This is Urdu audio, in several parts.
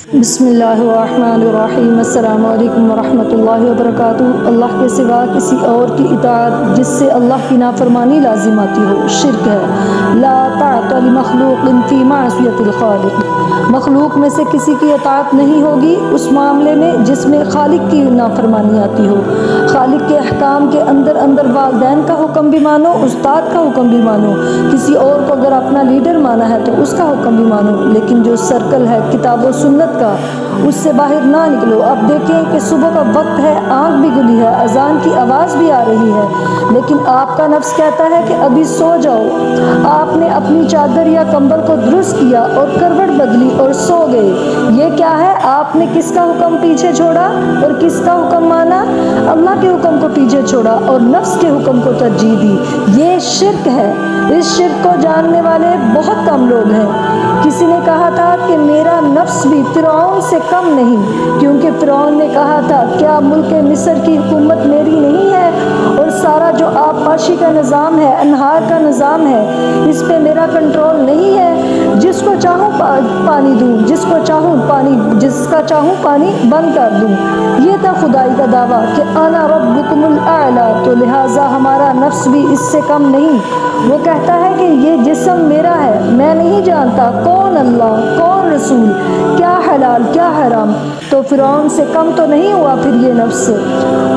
بسم اللہ الرحمن الرحیم۔ السلام علیکم ورحمۃ اللہ وبرکاتہ۔ اللہ کے سوا کسی اور کی اطاعت جس سے اللہ کی نافرمانی لازم آتی ہو شرک ہے۔ لا طاعۃ لمخلوق فی معصیۃ الخالق۔ مخلوق میں سے کسی کی اطاعت نہیں ہوگی اس معاملے میں جس میں خالق کی نافرمانی آتی ہو۔ خالق کے احکام کے اندر والدین کا حکم بھی مانو، استاد کا حکم بھی مانو، کسی اور کو اگر اپنا لیڈر مانا ہے تو اس کا حکم بھی مانو، لیکن جو سرکل ہے کتاب و سنت کا اس سے باہر نہ نکلو۔ اب دیکھیں کہ صبح کا وقت ہے، آنکھ بھی گلی ہے، اذان کی آواز بھی آ رہی ہے، لیکن آپ کا نفس کہتا ہے کہ ابھی سو جاؤ۔ آپ نے اپنی چادر یا کمبل کو درست کیا اور کروٹ بدلی اور سو گئے۔ یہ کیا ہے؟ آپ نے کس کا حکم پیچھے چھوڑا اور کس کا حکم مانا؟ اللہ کے حکم کو پیچھے چھوڑا اور نفس کے حکم کو ترجیح دی۔ یہ شرک ہے۔ اس شرک کو جاننے والے بہت کم لوگ ہیں۔ کسی نے کہا تھا کہ میرا نفس بھی فرعون سے کم نہیں، کیونکہ فرعون نے کہا تھا کیا ملک مصر کی حکومت میری نہیں ہے اور سارا جو آبپاشی کا نظام ہے، انہار کا نظام ہے، اس پہ میرا کنٹرول نہیں ہے؟ جس کو چاہوں پانی دوں، جس کا چاہوں پانی بند کر دوں۔ یہ تھا خدائی کا دعویٰ کہ انا ربکم الاعلی، تو لہٰذا ہمارا نفس بھی اس سے کم نہیں۔ وہ کہتا ہے کہ یہ جسم میرا ہے، میں نہیں جانتا کون اللہ کون رسول، کیا حلال کیا حرام۔ تو فرعون سے کم تو نہیں ہوا پھر یہ نفس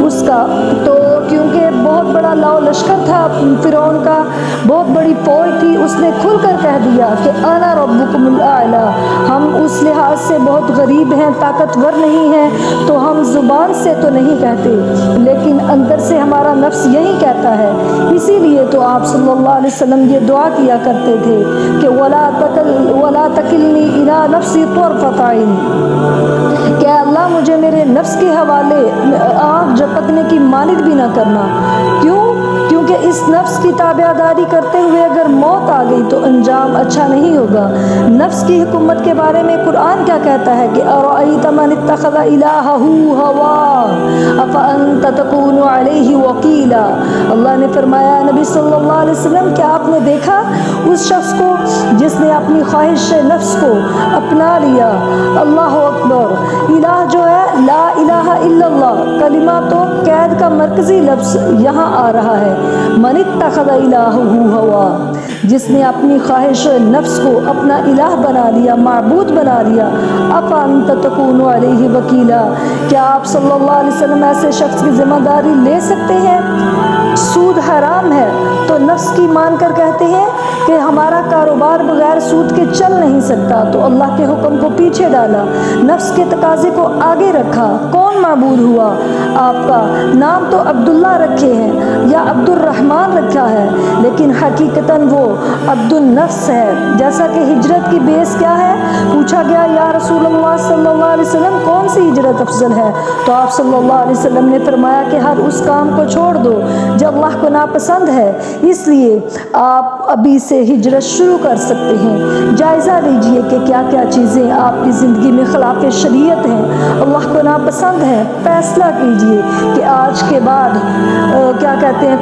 اس کا، تو کیونکہ بہت بڑا لاؤ لشکر تھا فرعون کا، بہت بڑی فوج تھی، اس نے کھل کر کہہ دیا کہ انا ربکم الاعلی۔ ہم اس لحاظ سے بہت غریب ہیں، طاقتور نہیں ہیں، تو ہم زبان سے تو نہیں کہتے، لیکن اندر سے ہمارا نفس یہی کہتا ہے۔ اسی لیے تو آپ صلی اللہ علیہ وسلم یہ دعا کیا کرتے تھے کہ وَلَا تَكِلْنِي إِلَىٰ نَفْسِي طَرْفَةَ عَيْنٍ، کہ اللہ مجھے میرے نفس کے حوالے آنکھ جھپکنے کی مانند بھی نہ کرنا۔ کیوں؟ کیونکہ اس نفس کی تابعداری کرتے ہوئے اگر موت آ گئی تو انجام اچھا نہیں ہوگا۔ نفس کی حکومت کے بارے میں قرآن کیا کہتا ہے کہ أَرَأَيْتَ مَنِ اتَّخَذَ إِلَٰهَهُ هَوَاهُ أَفَأَنتَ تَكُونُ عَلَيْهِ وَكِيلًا۔ اللہ نے فرمایا نبی صلی اللہ علیہ وسلم کیا آپ نے دیکھا اس شخص کو جس نے اپنی خواہش نفس کو اپنا لیا؟ اللہ اکبر۔ الہ جو ہے لا الہ الا اللہ، کلمہ تو قید کا مرکزی لفظ یہاں آ رہا ہے۔ من اتخذ الہہ ہوا، جس نے اپنی خواہش نفس کو اپنا الہ بنا لیا، معبود بنا لیا۔ افانت تکون علیہ وکیلا، کیا آپ صلی اللہ علیہ وسلم ایسے شخص کی ذمہ داری لے سکتے ہیں؟ سود حرام ہے تو نفس کی مان کر کہتے ہیں کہ ہمارا کاروبار بغیر سود کے چل نہیں سکتا، تو اللہ کے حکم کو پیچھے ڈالا، نفس کے تقاضے کو آگے رکھا۔ کون معبود ہوا؟ آپ کا نام تو عبداللہ رکھے ہیں یا عبد الرحمن رکھا ہے، لیکن حقیقتاً وہ عبد النفس ہے۔ جیسا کہ ہجرت کی بیس کیا ہے؟ پوچھا گیا یا رسول اللہ صلی اللہ علیہ وسلم کون سی ہجرت افضل ہے؟ تو آپ صلی اللہ علیہ وسلم نے فرمایا کہ ہر اس کام کو چھوڑ دو جو اللہ کو ناپسند ہے۔ اس لیے آپ ابھی سے ہجرت شروع کر سکتے ہیں۔ جائزہ لیجئے کہ کیا کیا چیزیں آپ کی زندگی میں خلاف شریعت ہیں، اللہ کو ناپسند ہے۔ فیصلہ کیجئے کہ آج کے بعد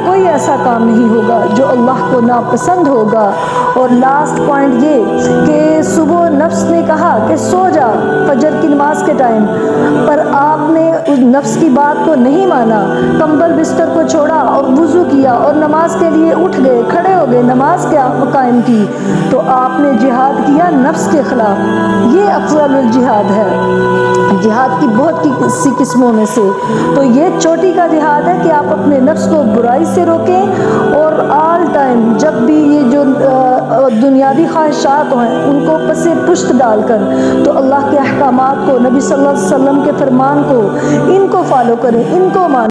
کوئی ایسا کام نہیں ہوگا جو اللہ کو ناپسند ہوگا۔ اور لاسٹ پوائنٹ یہ کہ صبح نفس نے کہا کہ سو جا فجر کی نماز کے ٹائم پر، آپ نے اس نفس کی بات کو نہیں مانا، کمبل بستر کو چھوڑا اور وضو کیا اور نماز کے لیے اٹھ گئے، کھڑے ہو گئے، نماز کیا قائم کی، تو آپ نے جہاد کیا نفس کے خلاف۔ یہ افضل الجہاد ہے، جہاد کی بہت سی قسموں میں سے تو یہ چوٹی کا جہاد ہے کہ آپ اپنے نفس کو برائی سے روکیں، اور آل ٹائم جب بھی یہ جو دنیاوی خواہشات ہیں ان کو پسے پشت ڈال کر تو اللہ کے احکامات کو، نبی صلی اللہ علیہ وسلم کے فرمان کو، ان کو فالو کریں، ان کو مانیں۔